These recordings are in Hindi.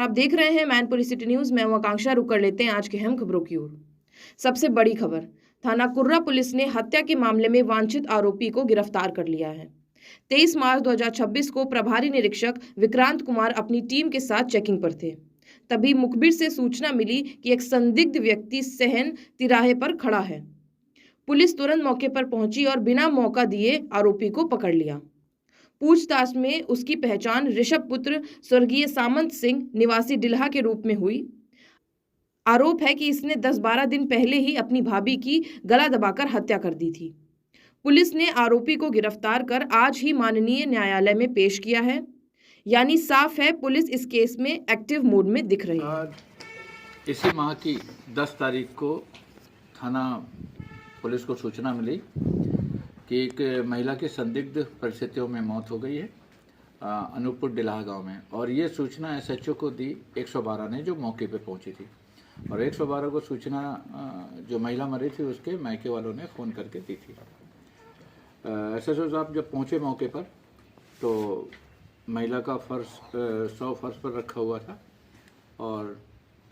आप देख रहे हैं मैनपुरी सिटी न्यूज। मैं हूं आकांक्षा। रुक कर लेते हैं आज की अहम खबरों की ओर। सबसे बड़ी खबर, थाना कुर्रा पुलिस ने हत्या के मामले में वांछित आरोपी को गिरफ्तार कर लिया है। 23 मार्च 2026 को प्रभारी निरीक्षक विक्रांत कुमार अपनी टीम के साथ चेकिंग पर थे। तभी मुखबिर से सूचना मिली कि एक संदिग्ध व्यक्ति सहन तिराहे पर खड़ा है। पुलिस तुरंत मौके पर पहुंची और बिना मौका दिए आरोपी को पकड़ लिया। पूछताछ में उसकी पहचान ऋषभ पुत्र स्वर्गीय सामंत सिंह निवासी डिल्हा के रूप में हुई। आरोप है कि इसने 10-12 दिन पहले ही अपनी भाभी की गला दबाकर हत्या कर दी थी। पुलिस ने आरोपी को गिरफ्तार कर आज ही माननीय न्यायालय में पेश किया है। यानी साफ है, पुलिस इस केस में एक्टिव मोड में दिख रही है। इसी माह की 10 तारीख को थाना पुलिस को सूचना मिली कि एक महिला की संदिग्ध परिस्थितियों में मौत हो गई है अनूपपुर डिल्हा गांव में। और ये सूचना एसएचओ को दी 112 ने, जो मौके पे पहुंची थी। और 112 को सूचना जो महिला मरी थी उसके मायके वालों ने फ़ोन करके दी थी। एसएचओ साहब जब पहुंचे मौके पर तो महिला का शव फर्श पर रखा हुआ था और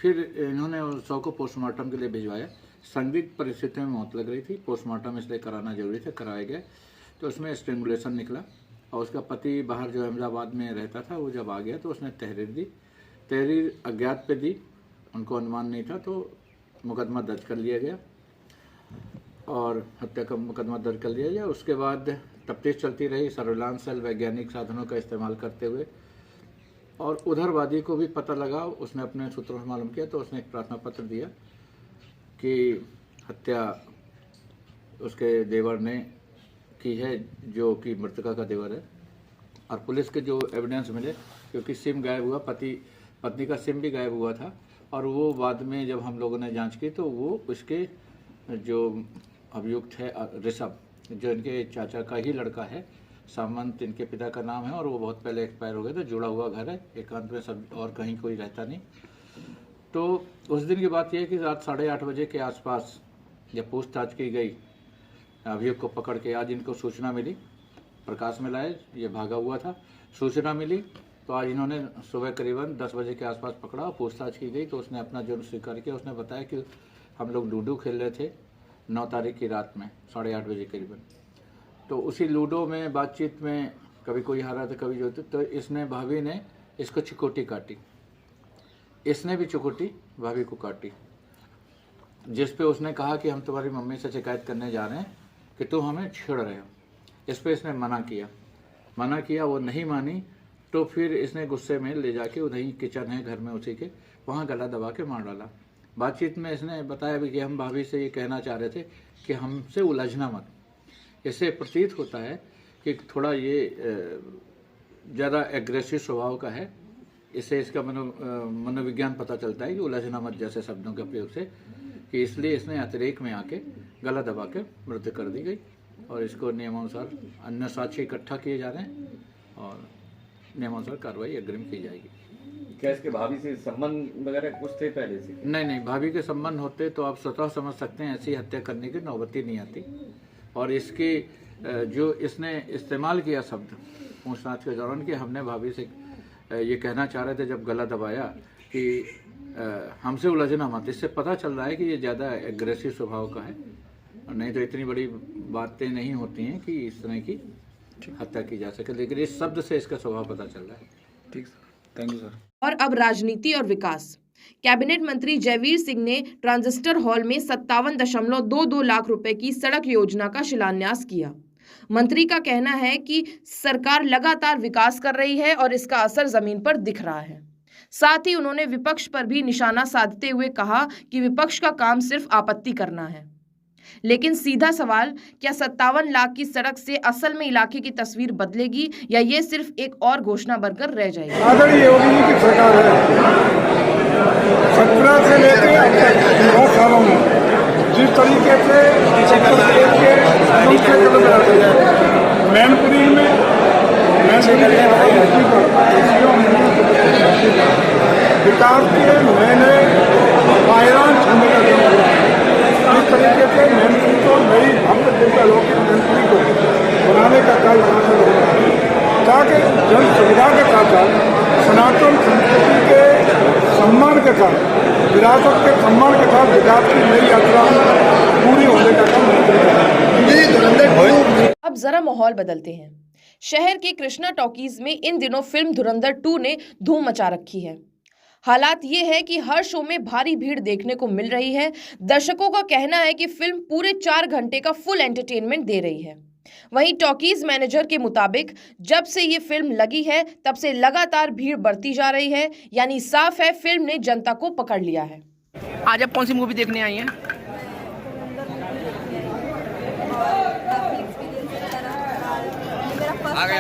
फिर इन्होंने उस शव को पोस्टमार्टम के लिए भिजवाया। संदिग्ध परिस्थितियों में मौत लग रही थी, पोस्टमार्टम इसलिए कराना जरूरी था, कराया गया। तो उसमें स्ट्रेंगुलेशन निकला और उसका पति बाहर जो अहमदाबाद में रहता था, वो जब आ गया तो उसने तहरीर दी। तहरीर अज्ञात पे दी, उनको अनुमान नहीं था, तो मुकदमा दर्ज कर लिया गया और हत्या का मुकदमा दर्ज कर लिया गया। उसके बाद तफ्तीश चलती रही, सर्विलांस सेल वैज्ञानिक साधनों का इस्तेमाल करते हुए। और उधरवादी को भी पता लगा, उसने अपने सूत्रों से मालूम किया तो उसने एक प्रार्थना पत्र दिया कि हत्या उसके देवर ने की है, जो कि मृतका का देवर है। और पुलिस के जो एविडेंस मिले, क्योंकि सिम गायब हुआ, पत्नी का सिम भी गायब हुआ था। और वो बाद में जब हम लोगों ने जांच की तो वो उसके जो अभियुक्त है ऋषभ, जो इनके चाचा का ही लड़का है, सामंत इनके पिता का नाम है, और वो बहुत पहले एक्सपायर हो गए थे। जुड़ा हुआ घर है, एकांत में, सब और कहीं कोई रहता नहीं। तो उस दिन की बात यह है कि रात 8:30 बजे के आसपास जब पूछताछ की गई अभियुक्त को पकड़ के, आज इनको सूचना मिली, प्रकाश में लाए, ये भागा हुआ था, सूचना मिली तो आज इन्होंने सुबह करीबन 10 बजे के आसपास पकड़ा। पूछताछ की गई तो उसने अपना जुर्म स्वीकार किया। उसने बताया कि हम लोग लूडो खेल रहे थे 9 तारीख की रात में 8:30 बजे करीबन। तो उसी लूडो में बातचीत में कभी कोई हारा था, कभी जो, तो इसने भाभी ने इसको चिकोटी काटी, इसने भी चिकोटी भाभी को काटी, जिस पे उसने कहा कि हम तुम्हारी मम्मी से शिकायत करने जा रहे हैं कि तुम हमें छेड़ रहे हो। इस पे इसने मना किया, वो नहीं मानी। तो फिर इसने गुस्से में ले जाके, उधर किचन है घर में उसी के, वहाँ गला दबा के मार डाला। बातचीत में इसने बताया भी कि हम भाभी से ये कहना चाह रहे थे कि हमसे उलझना मत। इससे प्रतीत होता है कि थोड़ा ये ज़्यादा एग्रेसिव स्वभाव का है। इससे इसका मनोविज्ञान पता चलता है कि उलझना मत जैसे शब्दों के प्रयोग से, कि इसलिए इसने अतिरेक में आके गला दबा के मृत्यु कर दी गई। और इसको नियमानुसार अन्य साक्ष्य इकट्ठा किए जा रहे हैं और नियमानुसार कार्रवाई अग्रिम की जाएगी। क्या इसके भाभी से संबंध वगैरह कुछ थे पहले से? नहीं, भाभी के संबंध होते तो आप स्वतः समझ सकते हैं, ऐसी हत्या करने की नौबती नहीं आती। और इसकी जो इसने इस्तेमाल किया शब्द पूछताछ के दौरान कि हमने भाभी से ये कहना चाह रहे थे जब गला दबाया कि हमसे उलझना मत, इससे पता चल रहा है कि ये ज़्यादा एग्रेसिव स्वभाव का है। नहीं तो इतनी बड़ी बातें नहीं होती हैं कि इस तरह की हत्या की जा सके, लेकिन इस शब्द से इसका स्वभाव पता चल रहा है। ठीक सर, थैंक यू सर। और अब राजनीति और विकास। कैबिनेट मंत्री जयवीर सिंह ने ट्रांजिस्टर हॉल में 57.22 लाख रुपए की सड़क योजना का शिलान्यास किया। मंत्री का कहना है कि सरकार लगातार विकास कर रही है और इसका असर जमीन पर दिख रहा है। साथ ही उन्होंने विपक्ष पर भी निशाना साधते हुए कहा कि विपक्ष का काम सिर्फ आपत्ति करना है। लेकिन सीधा सवाल, क्या 57 लाख की सड़क से असल में इलाके की तस्वीर बदलेगी या ये सिर्फ एक और घोषणा बनकर रह जाएगी? आदरणीय योगी जी की सरकार है, 17 से लेकर अब तक 9 सालों में जिस तरीके से मैनपुरी में विकास के नए पायदान छूने का जिस तरीके से मैनपुरी को नई भव्य दिव्य अलौकिक मैनपुरी को बनाने का कार्य हासिल हो रहा है, ताकि जन सुविधा के साथ साथ सनातन संस्कृति के के साथ विरासत के सम्मान के साथ गुजरात की नई यात्रा पूरी होने का काम धुरंधर। अब जरा माहौल बदलते हैं। शहर के कृष्णा टॉकीज में इन दिनों फिल्म धुरंधर 2 ने धूम मचा रखी है। हालात ये है कि हर शो में भारी भीड़ देखने को मिल रही है। दर्शकों का कहना है कि फिल्म पूरे 4 घंटे का फुल एंटरटेनमेंट दे रही है। वहीं टॉकीज मैनेजर के मुताबिक जब से ये फिल्म लगी है तब से लगातार भीड़ बढ़ती जा रही है, यानी साफ है फिल्म ने जनता को पकड़ लिया है। आज आप कौन सी मूवी देखने आई हैं? आगे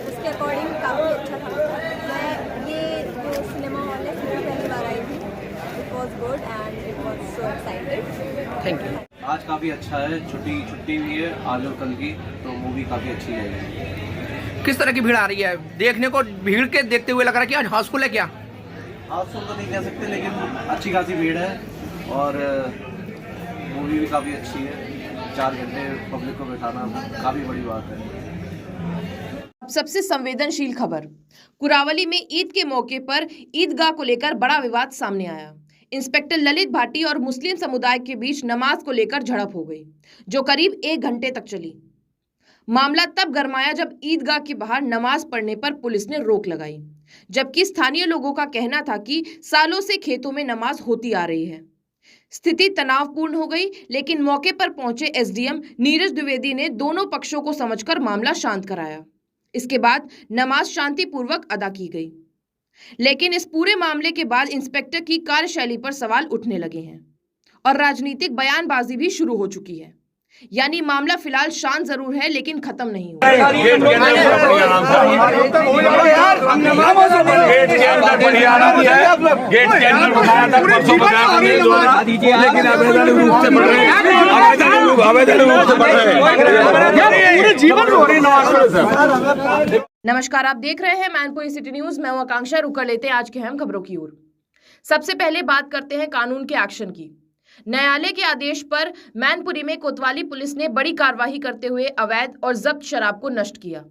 उसके अकॉर्डिंग काफ़ी अच्छा था। मैं ये जो सिनेमा हॉल है फिर पहली बार आई थी। It was good and it was so excited. Thank you. आज काफ़ी अच्छा है, छुट्टी हुई है आज और कल की, तो मूवी काफ़ी अच्छी है। किस तरह की भीड़ आ रही है? देखने को भीड़ के देखते हुए लग रहा है कि आज हाउसफुल है क्या? हाउसफुल तो नहीं कह सकते, लेकिन अच्छी खासी भीड़ है और मूवी भी काफ़ी अच्छी है। 4 घंटे पब्लिक को बैठाना काफ़ी बड़ी बात है। अब सबसे संवेदनशील खबर, कुरावली में ईद के मौके पर ईदगाह को लेकर बड़ा विवाद सामने आया। इंस्पेक्टर ललित भाटी और मुस्लिम समुदाय के बीच नमाज को लेकर झड़प हो गई, जो करीब 1 घंटे तक चली। मामला तब गरमाया जब ईदगाह के बाहर नमाज पढ़ने पर पुलिस ने रोक लगाई, जबकि स्थानीय लोगों का कहना था कि सालों से खेतों में नमाज होती आ रही है। स्थिति तनावपूर्ण हो गई, लेकिन मौके पर पहुंचे एसडीएम नीरज द्विवेदी ने दोनों पक्षों को समझकर मामला शांत कराया। इसके बाद नमाज शांतिपूर्वक अदा की गई, लेकिन इस पूरे मामले के बाद इंस्पेक्टर की कार्यशैली पर सवाल उठने लगे हैं और राजनीतिक बयानबाजी भी शुरू हो चुकी है। यानी मामला फिलहाल शांत जरूर है, लेकिन खत्म नहीं हुआ। नमस्कार, आप देख रहे हैं मैनपुरी सिटी न्यूज। मैं हूं आकांक्षा। रुक कर लेते हैं आज की अहम खबरों की ओर। सबसे पहले बात करते हैं कानून के एक्शन की। न्यायालय के आदेश पर मैनपुरी में कोतवाली पुलिस ने बड़ी कार्रवाई करते हुए अवैध और जब्त शराब को नष्ट किया।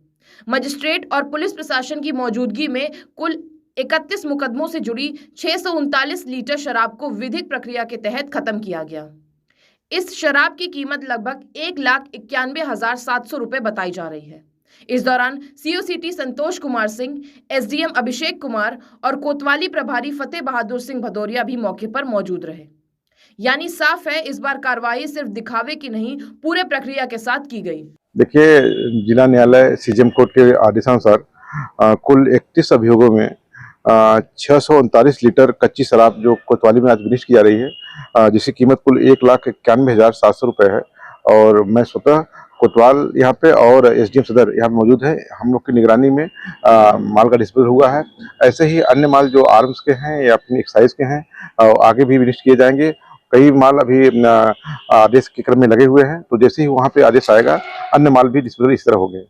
मजिस्ट्रेट और पुलिस प्रशासन की मौजूदगी में कुल 31 मुकदमों से जुड़ी 639 लीटर शराब को विधिक प्रक्रिया के तहत खत्म किया गया। इस शराब की कीमत लगभग 1,91,700 रुपए बताई जा रही है। इस दौरान सीओसीटी संतोष कुमार सिंह, एसडीएम अभिषेक कुमार और कोतवाली प्रभारी फतेह बहादुर सिंह भदौरिया भी मौके पर मौजूद रहे। यानी साफ है इस बार कार्रवाई सिर्फ दिखावे की नहीं, पूरे प्रक्रिया के साथ की गई। देखिए, जिला न्यायालय सीजेएम कोर्ट के आदेशानुसार कुल 31 अभियोगों में 639 लीटर कच्ची शराब जो कोतवाली में आज विनिष्ट की जा रही है, जिसकी कीमत कुल 1,91,700 रुपये है। और मैं स्वतः कोतवाल यहाँ पे और एसडीएम सदर यहाँ मौजूद है। हम लोग की निगरानी में माल का डिस्पोजल हुआ है। ऐसे ही अन्य माल जो आर्म्स के हैं या अपनी एक्साइज के हैं आगे भी विनिष्ट किए जाएंगे। कई माल अभी आदेश के क्रम में लगे हुए हैं, तो जैसे ही वहाँ पे आदेश आएगा अन्य माल भी डिस्पोजल इस तरह हो गए।